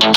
So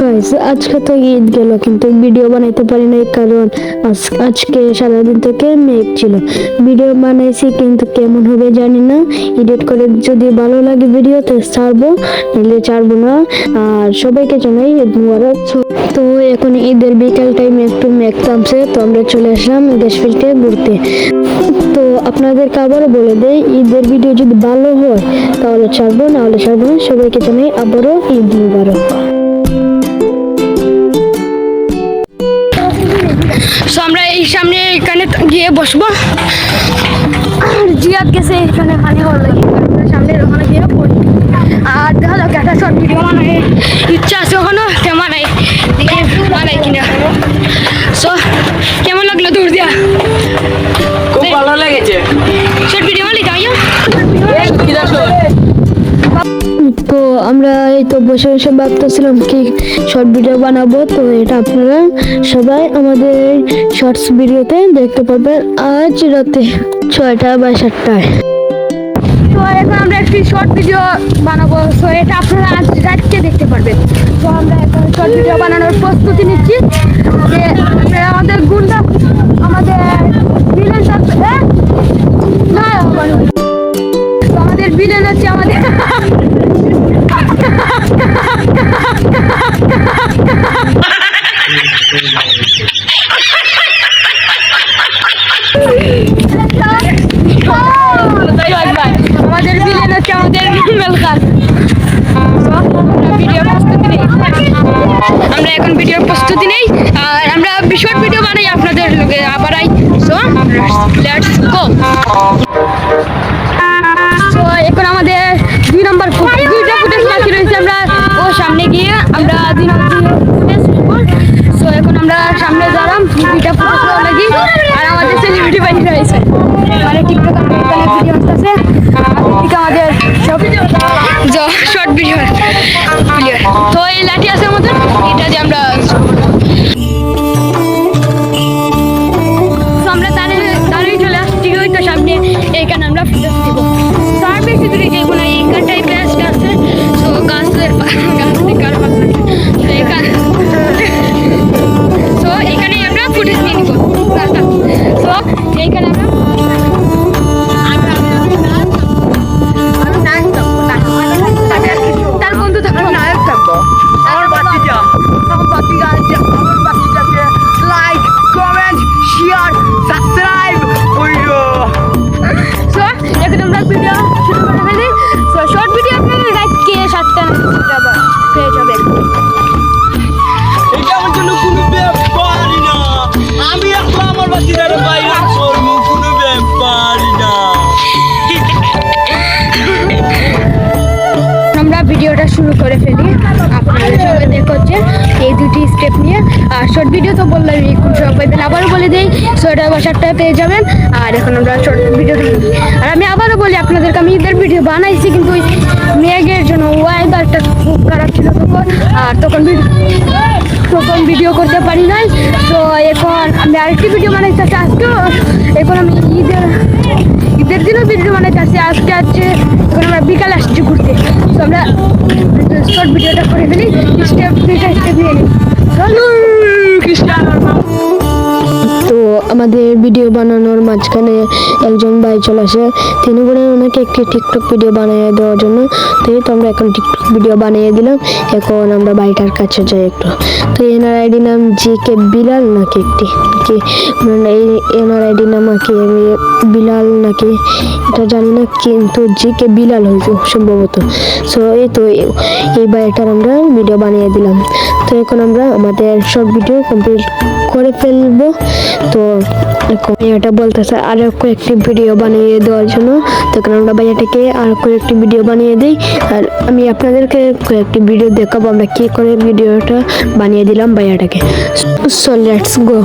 guys, আজকে তো ঈদ গেল কিন্তু ভিডিও বানাইতে পারি নাই, কারণ আজকে সারাদিন থেকে মেঘ ছিল। ভিডিও বানাইছি কিন্তু কেমন হবে জানি না। এডিট করে যদি ভালো লাগে ভিডিও তো ছাড়বো, নিলে ছাড়বো না। আর সবাইকে জানাই ঈদ মুবারক। তো এখন ঈদের বিকেল টাইমে একটু মেঘ থামছে, তো আমরা চলে আসলাম দেশ ফিরতে ঘুরতে। তো আপনাদেরকে আবারও বলে দেই, ঈদের ভিডিও যদি ভালো হয় তাহলে ছাড়বো, না হলে ছাড়বো না। সবাইকে জানাই আবারও ঈদ মুবারক। আমরা এই সামনে এখানে গিয়ে বসবো, আর জিয়াদ গেছে এখানে পানি হওয়ার লাগে, সামনে ওখানে গিয়ে পড়ি। আর দেখা যাক একটা শর্ট ভিডিও বানায় ইচ্ছা আছে, ওখানে কেমন নাই দেখে বানাই কিনা। সো কেমন লাগলো দূর দিয়া? খুব ভালো লেগেছে। শর্ট ভিডিও বানাই যাই। তো আমরা এই তো বসে বসে ভাবতেছিলাম কি শর্ট ভিডিও বানাবো। তো এটা আপনারা সবাই আমাদের শর্টস ভিডিওতে দেখতে পাবেন আজ রাতে 6টা বা 7টায়। তো এখন আমরা একটি শর্ট ভিডিও বানাবো, তো এটা আপনারা আজ রাতকে দেখতে পারবেন। তো আমরা এখন শর্ট ভিডিও বানানোর প্রস্তুতি নিচ্ছি। যে আমাদের গুন্ডা, আমাদের ভিলেন না, তো আমাদের ভিলেন হচ্ছে আমাদের আমাদের ভিলেন হচ্ছে আমাদের ইমরান খান। আমরা এখন ভিডিওর প্রস্তুতি নেই, আর আমরা শর্ট ভিডিও বানাই আপনাদের লোকে আবার I. So let's go. So এখন আমাদের 2 নম্বর দুইটা ফুটেজ বাকি রয়েছে, আমরা ও সামনে গিয়ে আমরা 2 নম্বর ফুটেজ নেব। সো এখন আমরা সামনে দাঁড়াম, 2টা ফুটেজ লাগি। আর আমাদের সেলিব্রিটি বাড়ি রয়েছে, মানে টিকটক ভিডিও আসতেছে, আমাদের সব শর্ট ভিডিও। তো এই লাঠি আছে আমাদের, এটা দিয়ে আমরা দাঁড়িয়ে চলে আসছি ওই তো সামনে। এইখানে আমরা ফুটেজ দিব। তার বেশি দূরে যাবো না, এইখানটাই বেস্ট আছে। তো গাছ থেকে আরো ভালো লাগে। তো এখানেই আমরা ফুটেজ নিয়ে নিব। তো এইখানে আমরা তার বন্ধু থাকবো, নায়ক থাকবো। আমার বাচ্চাকে লাইক, কমেন্ট, শেয়ার, সাবস্ক্রাইব করিও। সো এখন আমরা ভিডিও শুরু করে ফেলি। সো শর্ট ভিডিও আপনাদের রাতকে 7টা পেয়ে যাবেন। এটা আমার জন্য কোনো ব্যাপারই না, আমি একলা আমার বাচ্চাদের বাইরে করবো, কোনো ব্যাপারই না। আমরা ভিডিওটা শুরু করে ফেলি। আপনারা সবাই দেখছেন এই 2টি স্টেপ নিয়ে। আর শর্ট ভিডিও তো বললাম এখন সবাই পেলে, আবারও বলে দিই 6টা বা 7টায় পেয়ে যাবেন। আর এখন আমরা শর্ট ভিডিও দেখি। আর আমি আবারও বলি আপনাদেরকে, আমি ঈদের ভিডিও বানাইছি কিন্তু ওই মেঘের জন্য ওয়েদারটা খুব খারাপ ছিল তখন, আর তখন ভিডিও করতে পারি নাই। তো এখন আমি আরেকটি ভিডিও বানাইতে চাচ্ছি আজকেও। এখন আমি ঈদের দিনও ভিডিও বানাইতে চাচ্ছি। আজকে এখন আমরা বিকালে আসছি ঘুরতে। তো আমরা শর্ট ভিডিওটা করে ফেলি, স্টেপ নিয়ে নিই। তো আমাদের ভিডিও বানানোর মাঝখানে একজন ভাই চলে আসে, তিনি বলেন ওনাকে একটি টিকটক ভিডিও বানিয়ে দেওয়ার জন্য। তো আমরা এখন টিকটক ভিডিও বানিয়ে দিলাম। এখন আমরা ভাইটার কাছে যাই একটু। তো এনার আইডি নাম জিকে বিলাল নাকি একটি কি, এনার আইডি নাম কি বিলাল নাকি এটা জানি না, কিন্তু জিকে বিলাল হয়েছে সম্ভবত। সো এই তো এই ভাইটার আমরা ভিডিও বানিয়ে দিলাম। তো এখন আমরা আমাদের শর্ট ভিডিও কমপ্লিট করে ফেলবো। তো এখন ভাইয়াটা বলতেছে আরও কয়েকটি ভিডিও বানিয়ে দেওয়ার জন্য। তখন আমরা ভাইয়াটাকে আরও কয়েকটি ভিডিও বানিয়ে দিই, আর আমি আপনাদেরকে কয়েকটি ভিডিও দেখাবো আমরা কী করে ভিডিওটা বানিয়ে দিলাম ভাইয়াটাকে। So let's go.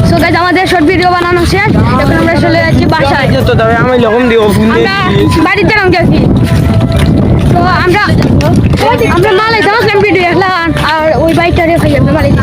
So guys আমাদের শর্ট ভিডিও বানানো শেষ, এখন আমরা চলে যাচ্ছি বাসায়। তো তবে আমি লকম দিব ফোন আমরা বাড়িতে নাম গেছি। তো আমরা মালাই ভিডিও দেখলাম, আর ওই বাইকটা রেখে আমরা বাড়িতে